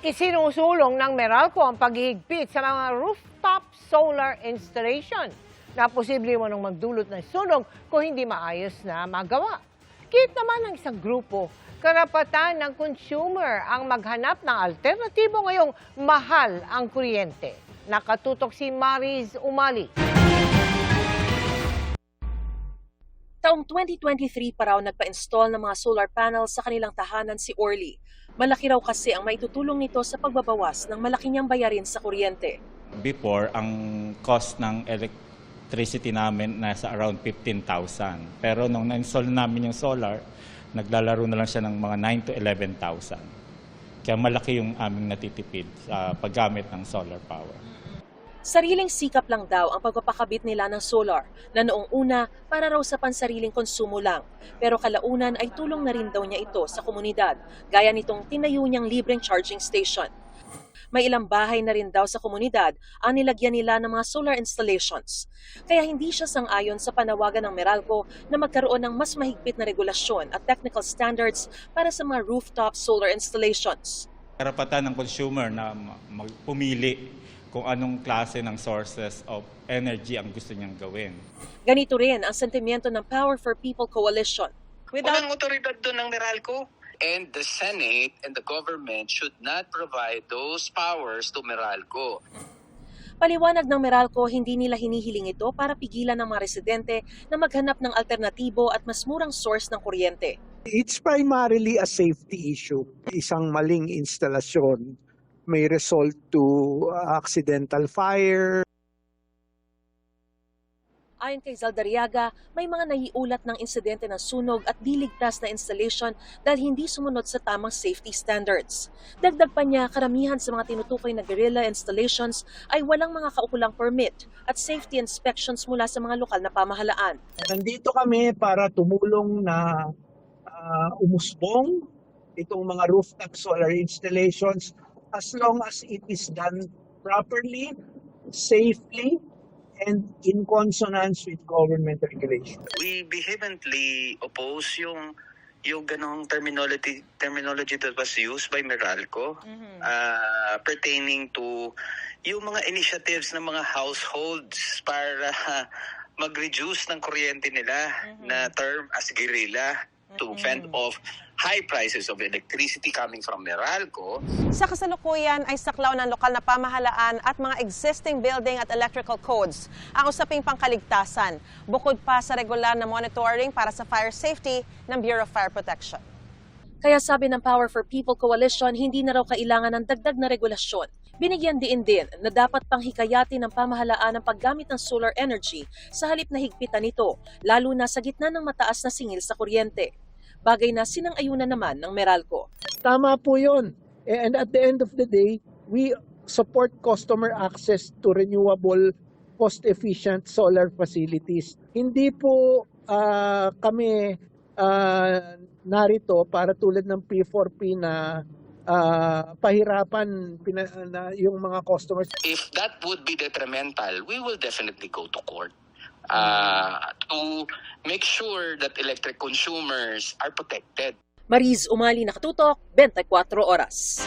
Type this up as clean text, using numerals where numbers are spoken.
Isinusulong ng Meralco ang paghihigpit sa mga rooftop solar installation na posible mo nang magdulot ng sunog kung hindi maayos na magawa. Kahit naman ng isang grupo, karapatan ng consumer ang maghanap ng alternatibo ngayong mahal ang kuryente. Nakatutok si Mariz Umali. Taong 2023 pa raw nagpa-install ng mga solar panels sa kanilang tahanan si Orly. Malaki raw kasi ang maitutulong nito sa pagbabawas ng malaki niyang bayarin sa kuryente. Before, ang cost ng electricity namin nasa around 15,000. Pero nung na-install namin yung solar, naglalaro na lang siya ng mga 9 to 11,000. Kaya malaki yung aming natitipid sa paggamit ng solar power. Sariling sikap lang daw ang pagpapakabit nila ng solar na noong una para raw sa pansariling konsumo lang. Pero kalaunan ay tulong na rin daw niya ito sa komunidad, gaya nitong tinayo niyang libreng charging station. May ilang bahay na rin daw sa komunidad ang nilagyan nila ng mga solar installations. Kaya hindi siya sang-ayon sa panawagan ng Meralco na magkaroon ng mas mahigpit na regulasyon at technical standards para sa mga rooftop solar installations. Karapatan ng consumer na pumili kung anong klase ng sources of energy ang gusto niyang gawin. Ganito rin ang sentimiento ng Power for People Coalition. Walang otoridad doon ng Meralco. And the Senate and the government should not provide those powers to Meralco. Paliwanag ng Meralco, hindi nila hinihiling ito para pigilan ng mga residente na maghanap ng alternatibo at mas murang source ng kuryente. It's primarily a safety issue. Isang maling instalasyon may result to accidental fire. Ayon kay Zaldariaga, may mga naiulat ng insidente ng sunog at di ligtas na installation dahil hindi sumunod sa tamang safety standards. Dagdag pa niya, karamihan sa mga tinutukoy na guerrilla installations ay walang mga kaukulang permit at safety inspections mula sa mga lokal na pamahalaan. Nandito kami para tumulong na umusbong itong mga rooftop solar installations as long as it is done properly, safely, and in consonance with government regulation. We vehemently oppose yung ganong terminology that was used by Meralco pertaining to yung mga initiatives ng mga households para mag-reduce ng kuryente nila na term as guerrilla to fend off high prices of electricity coming from Meralco. Sa kasalukuyan ay saklaw ng lokal na pamahalaan at mga existing building at electrical codes ang usaping pangkaligtasan, bukod pa sa regular na monitoring para sa fire safety ng Bureau of Fire Protection. Kaya sabi ng Power for People Coalition, hindi na raw kailangan ng dagdag na regulasyon. Binigyan din na dapat pang hikayatin ng pamahalaan ang paggamit ng solar energy sa halip na higpitan nito, lalo na sa gitna ng mataas na singil sa kuryente. Bagay na sinang-ayunan naman ng Meralco. Tama po yun. And at the end of the day, we support customer access to renewable, cost-efficient solar facilities. Hindi po kami narito para tulad ng P4P na pahirapan yung mga customers. If that would be detrimental, we will definitely go to court to make sure that electric consumers are protected. Mariz Umali, Nakatutok, 24 Oras.